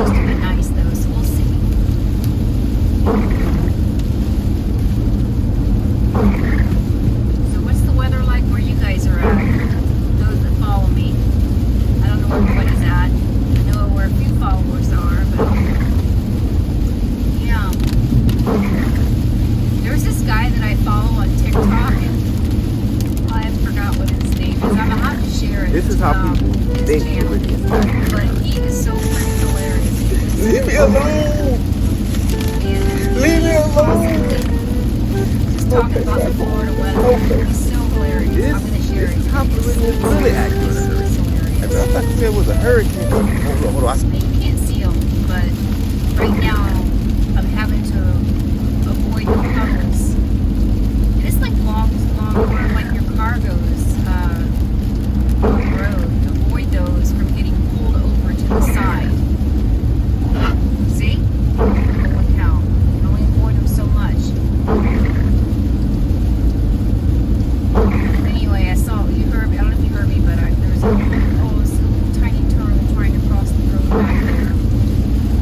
supposed to be nice though, so we'll see. So what's the weather like where you guys are at? Those that follow me. I don't know where everybody's at. I know where a few followers are, but yeah. There's this guy that I follow on TikTok, and I forgot what his name is. I'm gonna have to share it. This is how people think channel, but he is so freaking hilarious. Leave me alone! Leave me alone! Just talking about the Florida weather. He's so hilarious. I'm gonna share it. It's really accurate. I thought you said it was a hurricane. Hold on. You can't see him, but right now I'm having to avoid the puddles. And it's like long where like your car goes on the road. Avoid those from getting pulled over to the side. See? Holy cow. You can only avoid them so much. Anyway, I saw, you heard me, I don't know if you heard me, but there's this little tiny turtle trying to cross the road back there.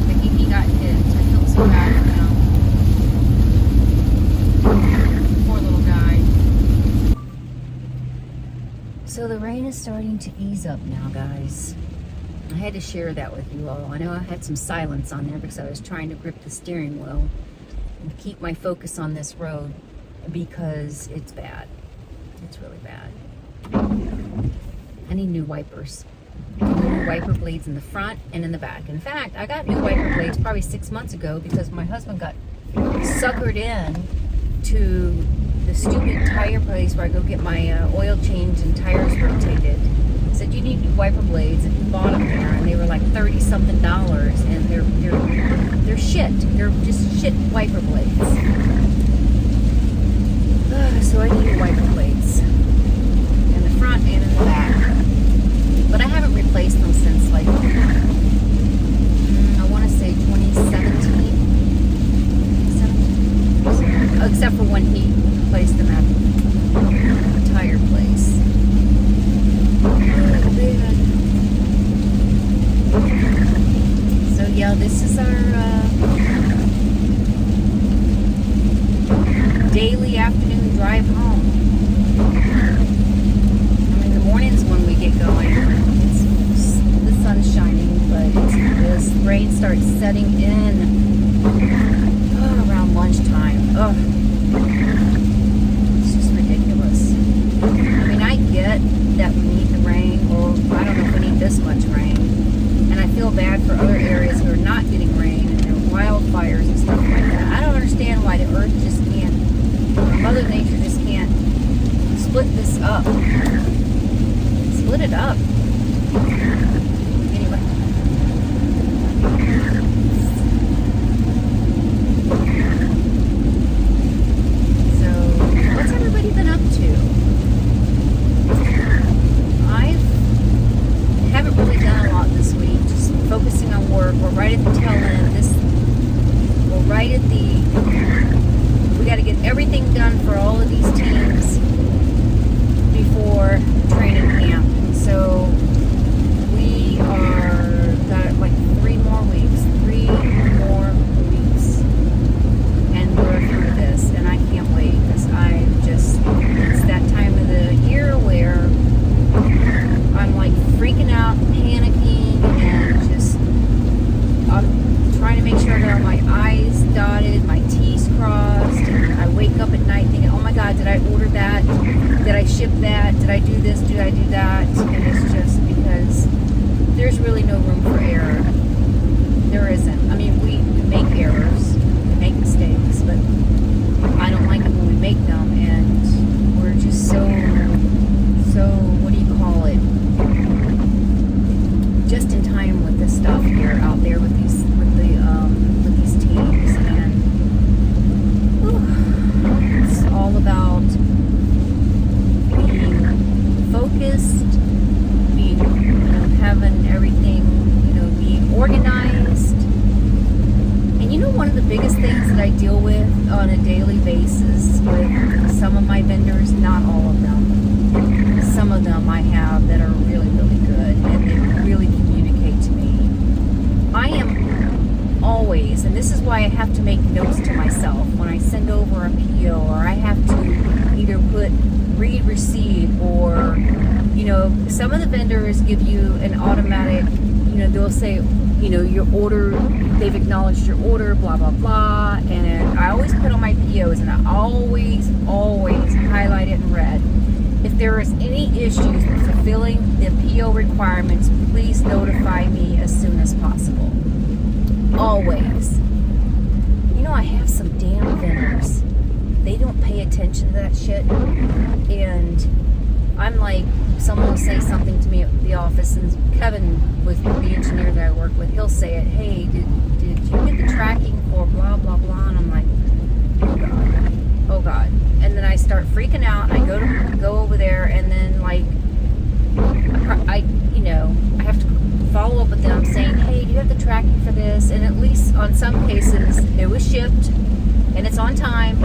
Like he got hit. I feel so bad for him. Poor little guy. So the rain is starting to ease up now, guys. I had to share that with you all. I know I had some silence on there because I was trying to grip the steering wheel and keep my focus on this road because it's bad. It's really bad. I need new wipers. New wiper blades in the front and in the back. In fact, I got new wiper blades probably 6 months ago because my husband got suckered in to the stupid tire place where I go get my oil change and tires rotated. Said you need new wiper blades, and he bought them there, and they were like $30-something, and they're shit. They're just shit wiper blades. So I need wiper blades in the front and in the back. But I haven't replaced them since like I want to say 2017. Except for when he replaced them at the tire place. So yeah, this is our daily afternoon drive home. I mean, the mornings when we get going, the sun's shining, but this rain starts setting in around lunchtime. It's just ridiculous. I mean, I get that we need the rain. Well, I don't know if we need this much rain. And I feel bad for other areas who are not getting rain and there are wildfires and stuff like that. I don't understand why the earth just can't, Mother Nature just can't split this up. Split it up. Anyway. So, what's everybody been up to? I haven't really done a lot this week, just focusing on work. We're right at the tail end. We're right at the, we got to get everything done for all of these teams before training camp. And so we got like 3 more weeks, and we're through this. And I can't wait because it's that time of the year where I'm like freaking out, panicking, and just trying to make sure I got my I's dotted, my T's crossed, and I wake up at night thinking, oh my God, did I order that? Did I ship that? Did I do this? Did I do that? And it's just because there's really no room for error. There isn't. I mean, we make errors, we make mistakes, but I don't like it when we make them, and we're just so, what do you call it? Just in time with this stuff here out there with these teams, and it's all about being focused, having everything, being organized. And one of the biggest things that I deal with on a daily basis with some of my vendors, not all of them, some of them I have that are really, really good, and they really communicate to me. I am always, and this is why I have to make notes to myself when I send over a PO, or I have to either put read receipt, or, you know, some of the vendors give you an automatic, you know, they'll say, you know, your order, they've acknowledged your order, blah, blah, blah. And I always put on my POs, and I always highlight it in red. If there is any issues with fulfilling the PO requirements, please notify me as soon as possible. Always. You know, I have some damn vendors. They don't pay attention to that shit. And I'm like, someone will say something to me at the office, and Kevin, with the engineer that I work with, he'll say it, hey, did you get the tracking for blah, blah, blah? And I'm like, oh God. And then I start freaking out, and I go over there, and then like, I have to follow up with them saying, hey, do you have the tracking for this? And at least on some cases, it was shipped, and it's on time.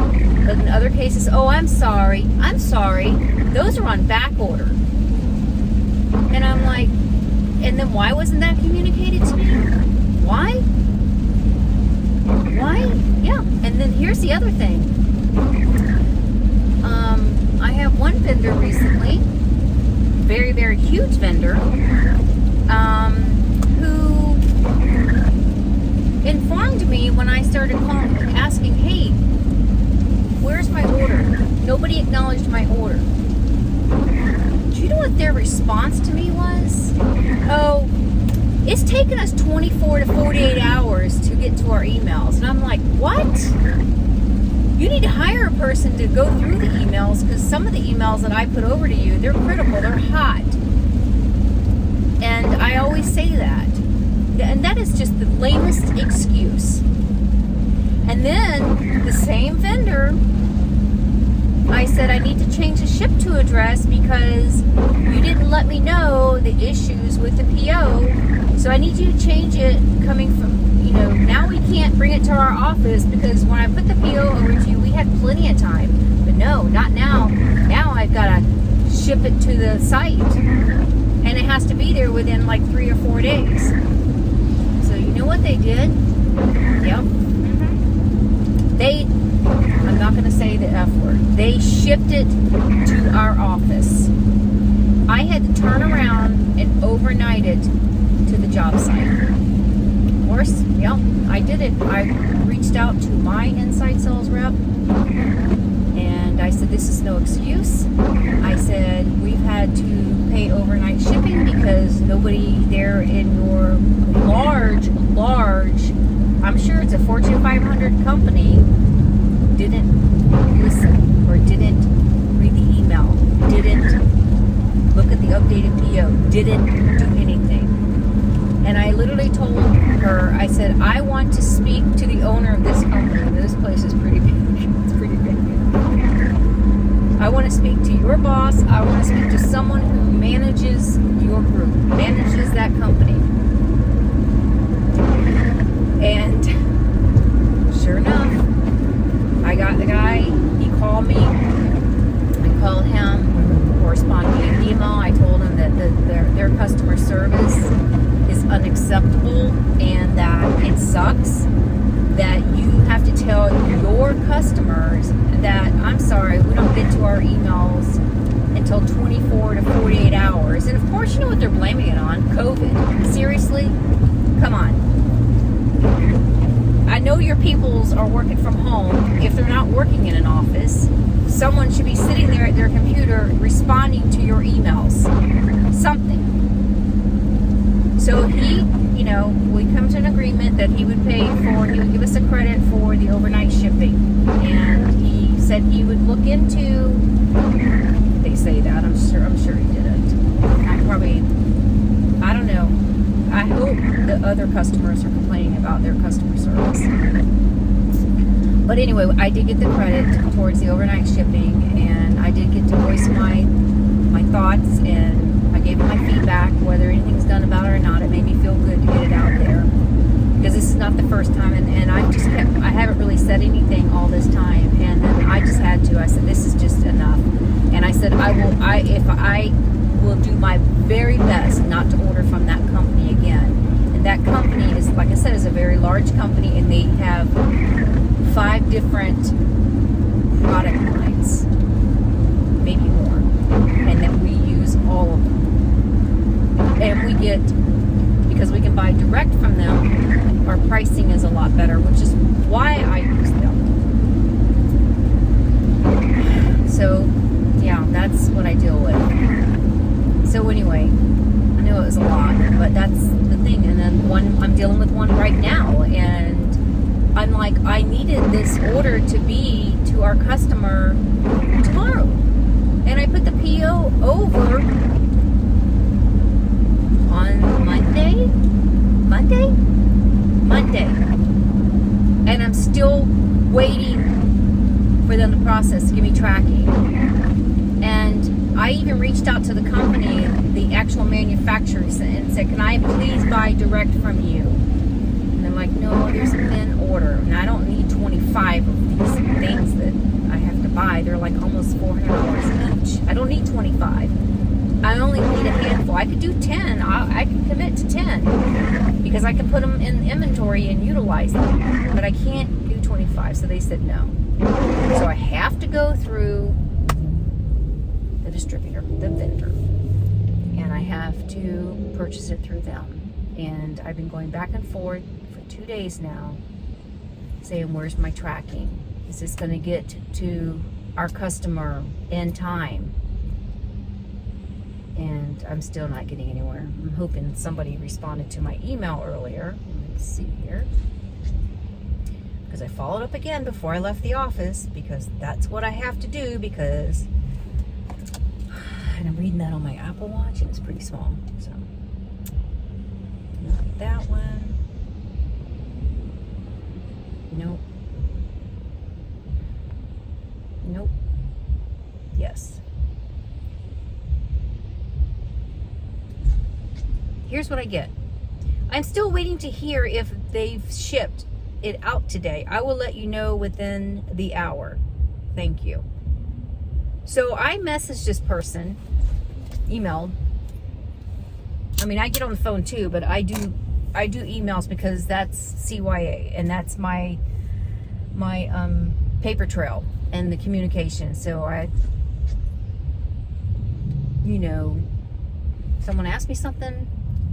But in other cases, oh, I'm sorry, those are on back order. And I'm like, and then why wasn't that communicated to me? Why? Yeah. And then here's the other thing. I have one vendor recently, very, very huge vendor, who informed me when I started calling, asking, hey, where's my order? Nobody acknowledged my order. Do you know what their response to me was? Oh, it's taken us 24 to 48 hours to get to our emails. And I'm like, what? You need to hire a person to go through the emails, because some of the emails that I put over to you, they're critical, they're hot. And I always say that. And that is just the lamest excuse. And then the same vendor, I said I need to change the ship to address because you didn't let me know the issues with the PO. So I need you to change it coming from, you know, now we can't bring it to our office because when I put the PO over to you, we had plenty of time. But no, not now. Now I've got to ship it to the site. And it has to be there within like 3 or 4 days. So you know what they did? Yep. I'm not going to say the F word. They shipped it to our office. I had to turn around and overnight it to the job site. Of course, yep, I did it. I reached out to my inside sales rep, and I said, this is no excuse. I said, we've had to pay overnight shipping because nobody there in your large, I'm sure it's a Fortune 500 company, didn't listen or didn't read the email, didn't look at the updated PO, didn't do anything. And I literally told her, I said, I want to speak to the owner of this company. This place is pretty big. It's pretty big. I want to speak to your boss. I want to speak to someone who manages your group, manages that company. And sure enough, I got the guy. He called me. I called him, corresponded via email. I told him that their customer service is unacceptable and that it sucks that you have to tell your customers that, I'm sorry, we don't get to our emails until 24 to 48 hours. And of course, you know what they're blaming it on? COVID. Seriously? Come on. I know your peoples are working from home. If they're not working in an office, someone should be sitting there at their computer responding to your emails. Something. So he, you know, we come to an agreement that he would give us a credit for the overnight shipping. And he said he would look into, they say that, I'm sure he didn't. I don't know. I hope the other customers are complaining about their customer service. But anyway, I did get the credit towards the overnight shipping, and I did get to voice my thoughts, and I gave him my feedback, whether anything's done about it or not. It made me feel good to get it out there, because this is not the first time, and I haven't really said anything all this time, and then I just had to. I said, this is just enough, and I said, I will do my very best not to order from that company again. And And that company is, like I said, is a very large company, and they have 5 different product lines, maybe more, and then we use all of them. And we get, because we can buy direct from them, our pricing is a lot better, which is why I use them. So yeah, that's what I deal with. So anyway, I know it was a lot, but that's the thing. And then I'm dealing with one right now, and I'm like, I needed this order to be to our customer tomorrow, and I put the PO over on Monday, and I'm still waiting for them to process to give me tracking. And I even reached out to the company, the actual manufacturer, and said, can I please buy direct from you? And they're like, no, there's a thin order, and I don't need 25 of these things that I have to buy. They're like almost $400 each. I don't need 25. I only need a handful. I could do 10. I can commit to 10 because I can put them in inventory and utilize them, but I can't do 25. So they said no. So I have to go through the distributor, the vendor, and I have to purchase it through them. And I've been going back and forth for 2 days now, saying, where's my tracking? Is this going to get to our customer in time? And I'm still not getting anywhere. I'm hoping somebody responded to my email earlier. Let me see here. Because I followed up again before I left the office, because that's what I have to do, because, and I'm reading that on my Apple Watch, and it's pretty small, so. Not that one. Nope. Nope. Yes. Here's what I get. I'm still waiting to hear if they've shipped it out today. I will let you know within the hour. Thank you. So I messaged this person, emailed. I mean, I get on the phone too, but I do emails because that's CYA, and that's my paper trail and the communication. So someone asked me something,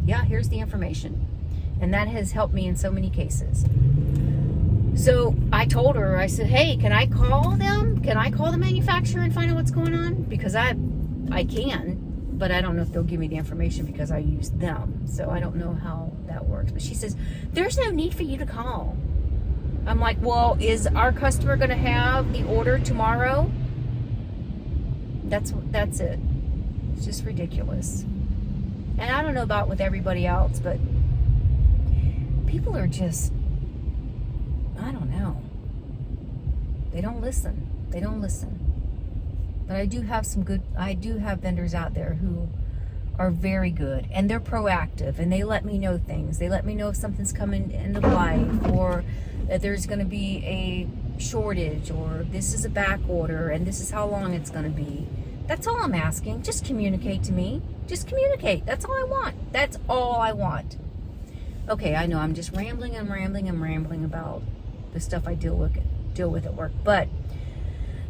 yeah, here's the information. And that has helped me in so many cases. So I told her, I said, hey, can I call them? Can I call the manufacturer and find out what's going on? Because I can, but I don't know if they'll give me the information because I use them. So I don't know how that works. But she says, there's no need for you to call. I'm like, well, is our customer going to have the order tomorrow? That's it. It's just ridiculous. And I don't know about with everybody else, but people are just, I don't know. They don't listen. They don't listen. But I do have vendors out there who are very good, and they're proactive, and they let me know things. They let me know if something's coming end of life, or that there's going to be a shortage, or this is a back order, and this is how long it's going to be. That's all I'm asking. Just communicate to me. Just communicate. That's all I want. That's all I want. Okay, I know I'm just rambling about the stuff I deal with at work. But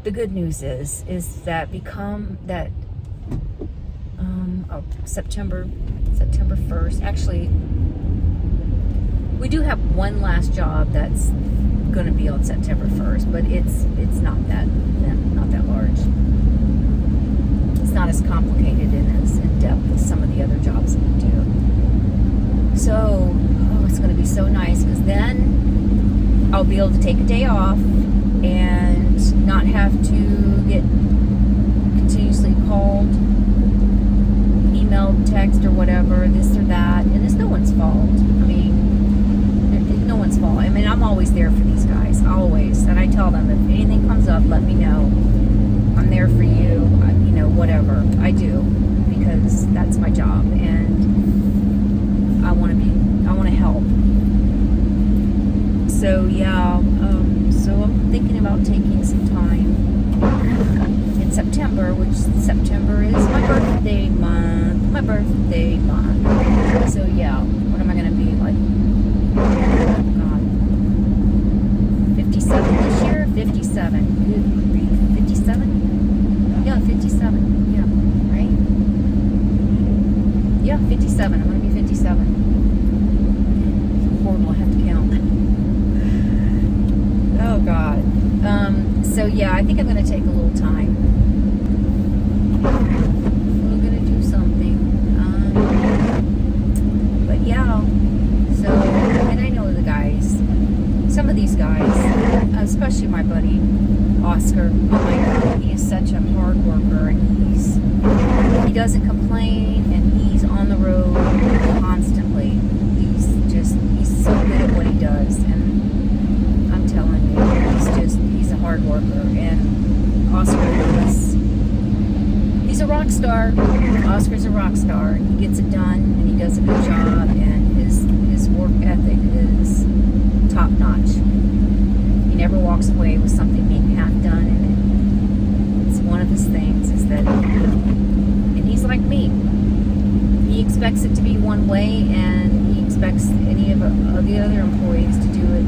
the good news is that September 1st. Actually, we do have one last job that's going to be on September 1st, but it's not that large. It's not as complicated and as in depth as some of the other jobs that we do. So, it's going to be so nice, because then I'll be able to take a day off and not have to get continuously called, emailed, text, or whatever, this or that. And it's no one's fault. I mean, no one's fault. I mean, I'm always there for these guys, always. And I tell them, if anything comes up, let me know. I'm there for you, whatever. I do, because that's my job, and I want to help. So yeah, so I'm thinking about taking some time in September, which September is my birthday month. So yeah, what am I going to be, like 57. 57? Yeah, 57. Yeah, right? Yeah, 57. I'm going to be 57. It's horrible. I have to count. Oh, God. So, yeah, I think I'm going to take a little time. We're going to do something. But, yeah. So, and I know the guys. Some of these guys, especially my buddy Oscar. Oh, my God. He is such a hard worker. And he doesn't complain. And he's on the road constantly. He's so good at what he does. And I'm telling you, he's a hard worker. And Oscar he's a rock star. Oscar's a rock star. He gets it done, and he does a good job, and his work ethic is top notch. He never walks away with something being half done, and it's one of his things is that, and he's like me. He expects it to be one way, and he expects any of the other employees to do it,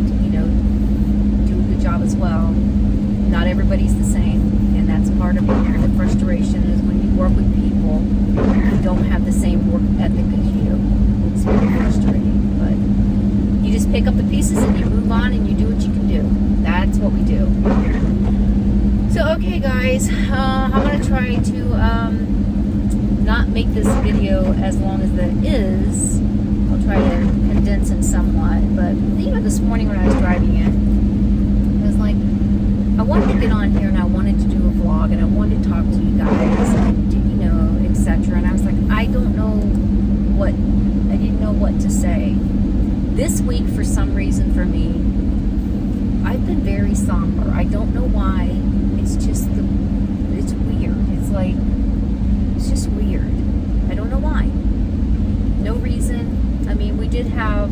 do a good job as well. Not everybody's the same, and that's part of the frustration is when you work with people who don't have the same work ethic as you. It's very frustrating, but you just pick up the pieces and you move on and you do what you can do. That's what we do. So, okay, guys, I'm going to try to not make this video as long as that is. I'll try to condense it somewhat, but this morning when I was driving it, I was like, I wanted to get on here and I wanted to do a vlog and I wanted to talk to you guys and etc. And I was like, I didn't know what to say. This week, for some reason for me, I've been very somber. I don't know why. It's just it's weird. It's just weird. I don't know why. No reason. I mean, we did have,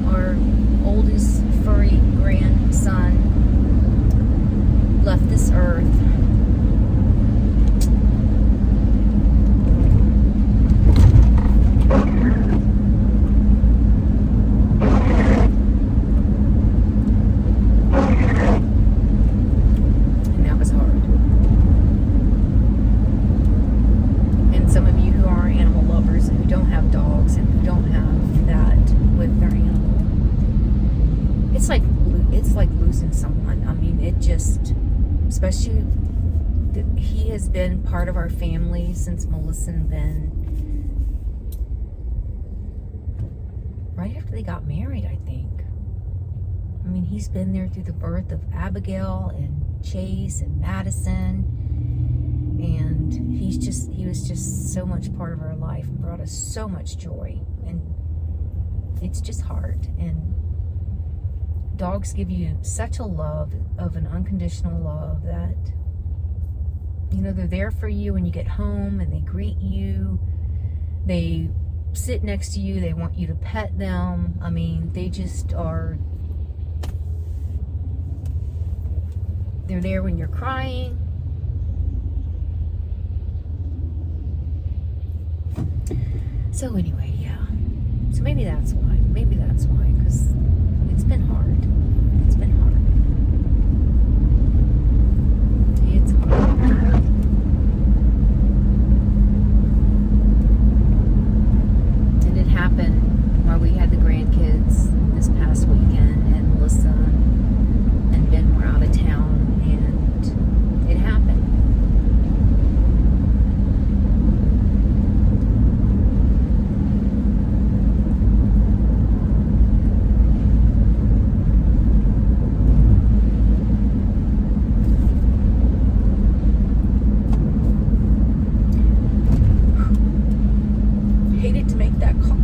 our oldest furry grandson left this earth. And that was hard. And some of you who are animal lovers and who don't have dogs and who don't have that with their animal, it's like losing someone. I mean, it just, especially, he has been part of our family since Melissa and Ben, right after they got married, I think. I mean, he's been there through the birth of Abigail and Chase and Madison, and he was just so much part of our life and brought us so much joy, and it's just hard. And dogs give you such a love, of an unconditional love, that they're there for you when you get home, and they greet you, they sit next to you, they want you to pet them. I mean, they just are. They're there when you're crying. So anyway, yeah. So maybe that's why, because it's been hard. It's been hard. It's hard. And it happened while we had the grandkids this past weekend, and Melissa and Ben were out of town, and it happened. Hated to make that call.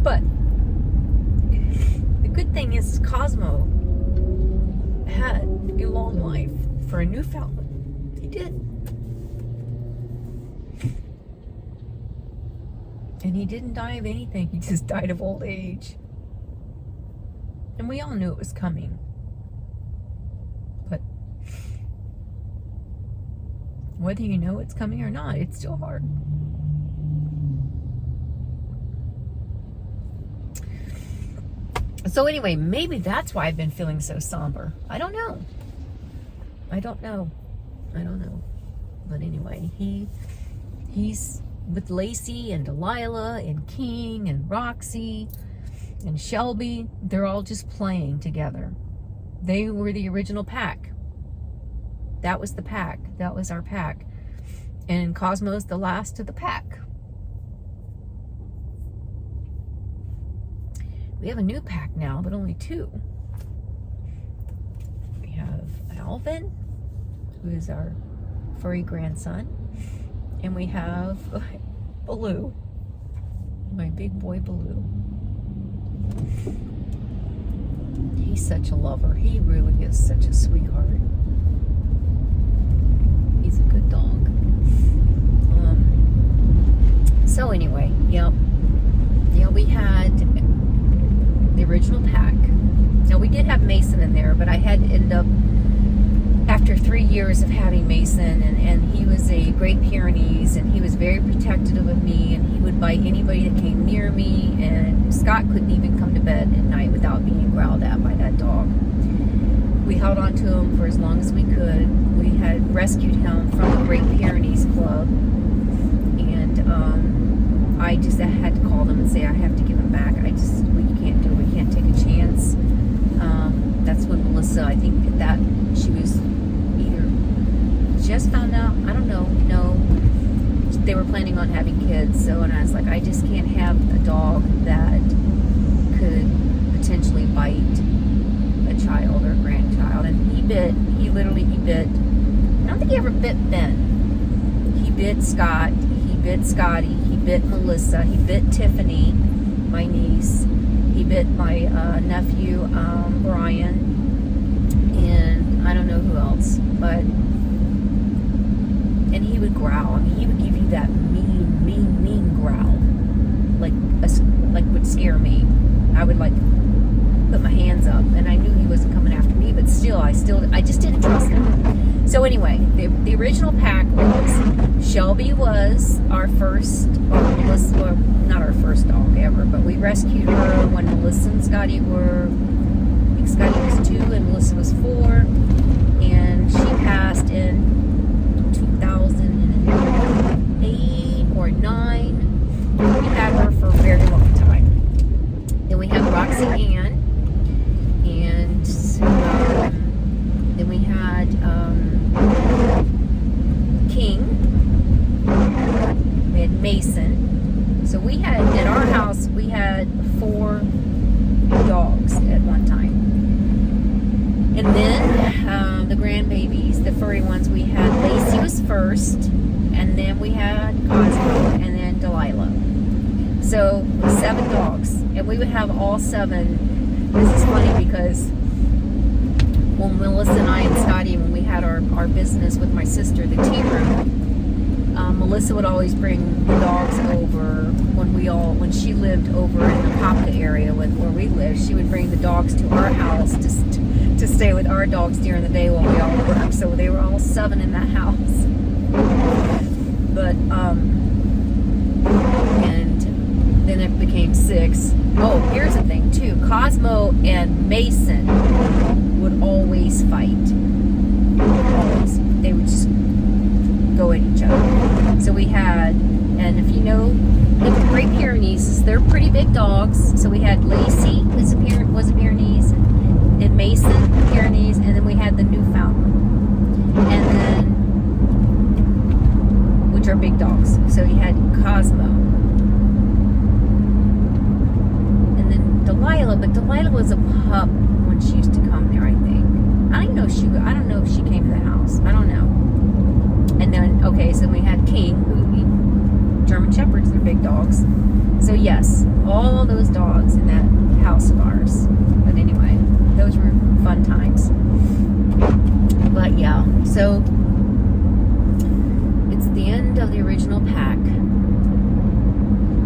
But the good thing is Cosmo had a long life for a Newfoundland. He did. And he didn't die of anything. He just died of old age. And we all knew it was coming. But whether you know it's coming or not, it's still hard. So anyway, maybe that's why I've been feeling so somber. I don't know. But anyway, he's with Lacey and Delilah and King and Roxy and Shelby. They're all just playing together. They were the original pack. That was the pack. That was our pack. And Cosmo's the last of the pack. We have a new pack now, but only 2. We have ALVIN, who is our furry grandson, and we have BALOO, my big boy BALOO. He's such a lover. He really is such a sweetheart. He's a good dog. So anyway, yep. Yeah, we had the original pack. Now we did have Mason in there, but I had to end up, after 3 years of having Mason, and he was a Great Pyrenees, and he was very protective of me, and he would bite anybody that came near me, and Scott couldn't even come to bed at night without being growled at by that dog. We held on to him for as long as we could. We had rescued him from the Great Pyrenees Club, and I just had to call them and say, I have to give him back. We can't do it. We can't take a chance. That's when Melissa, I think that she was either just found out, I don't know, no, they were planning on having kids. So, and I was like, I just can't have a dog that could potentially bite a child or a grandchild. And he bit, I don't think he ever bit Ben. He bit Scott, he bit Scotty, he bit Melissa, he bit Tiffany, my niece, he bit my nephew, Brian, and I don't know who else, but, and he would growl. I mean, he would give you that mean growl, like would scare me. I would like put my hands up, and I knew he wasn't coming after me, but still, I just didn't trust him. So anyway, the original pack was, Shelby was our first, Melissa, well, not our first dog ever, but we rescued her when Melissa and Scotty were, I think Scotty was 2 and Melissa was 4, and she passed in 2008 or 9. We had her for a very long time. Then we had ROXY Ann, and then we had King, we had Mason. So we had, at our house, we had 4 dogs at one time. And then the grandbabies, the furry ones, we had Lacey was first, and then we had Cosmo, and then Delilah. So 7 dogs, and we would have all 7. This is funny because when Melissa and I and Scotty, when we had our business with my sister, the tea room, Melissa would always bring the dogs over when she lived over in the Apopka area where we lived. She would bring the dogs to our house to stay with our dogs during the day while we all worked. So they were all 7 in that house. But and then it became 6. Oh, here's the thing too. Cosmo and Mason would always fight. Always. They would just go at each other. So we had, and if you know the Great Pyrenees, they're pretty big dogs. So we had Lacey was a Pyrenees, and Mason Pyrenees, and then we had the Newfoundland, and then, which are big dogs. So you had Cosmo, and then Delilah, but Delilah was a pup when she used to come there, I think. I don't know if she came to the house. I don't know. And then, okay, so we had King, German Shepherds, they're big dogs. So yes, all those dogs in that house of ours. But anyway, those were fun times. But yeah, so it's the end of the original pack.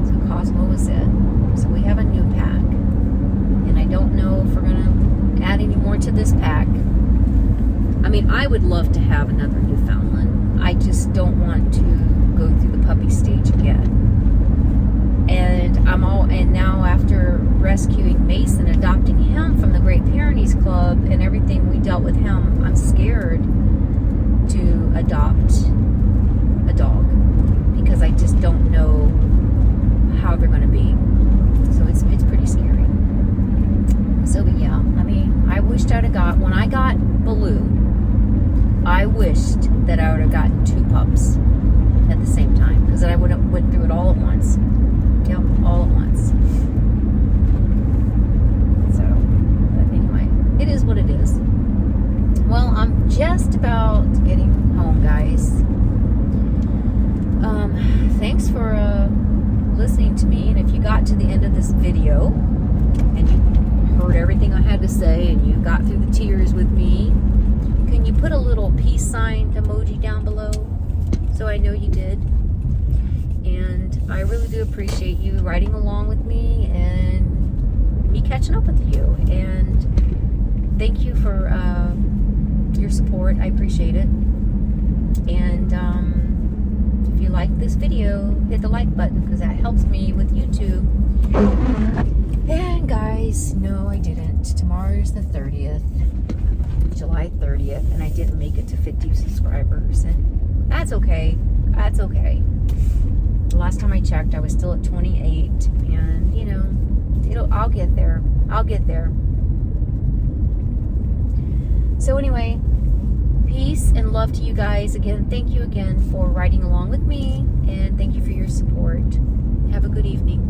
So Cosmo was it. So we have a new pack. And I don't know if we're going to add any more to this pack. I mean, I would love to have another Newfoundland. I just don't want to go through the puppy stage again. And and now after rescuing Mason, adopting him from the Great Pyrenees Club and everything we dealt with him, I'm scared to adopt a dog because I just don't know how they're going to be. So it's pretty scary. So, but yeah, I mean, I wished I'd have got, when I got Baloo, I wished that I would have gotten 2 pups at the same time, because I would have went through it all at once. Yep, all at once. So, but anyway, it is what it is. Well, I'm just about getting home, guys. Thanks for listening to me, and if you got to the end of this video and you heard everything I had to say and you got through the tears with me, can you put a little peace sign emoji down below so I know you did? And I really do appreciate you riding along with me and me catching up with you. And thank you for your support. I appreciate it. And if you like this video, hit the like button because that helps me with YouTube. And guys, no, I didn't. Tomorrow's the 30th, July 30th, and I didn't make it to 50 subscribers. And that's okay. That's okay. The last time I checked, I was still at 28, and you know, I'll get there. I'll get there. So anyway, peace and love to you guys. Again, thank you again for riding along with me, and thank you for your support. Have a good evening.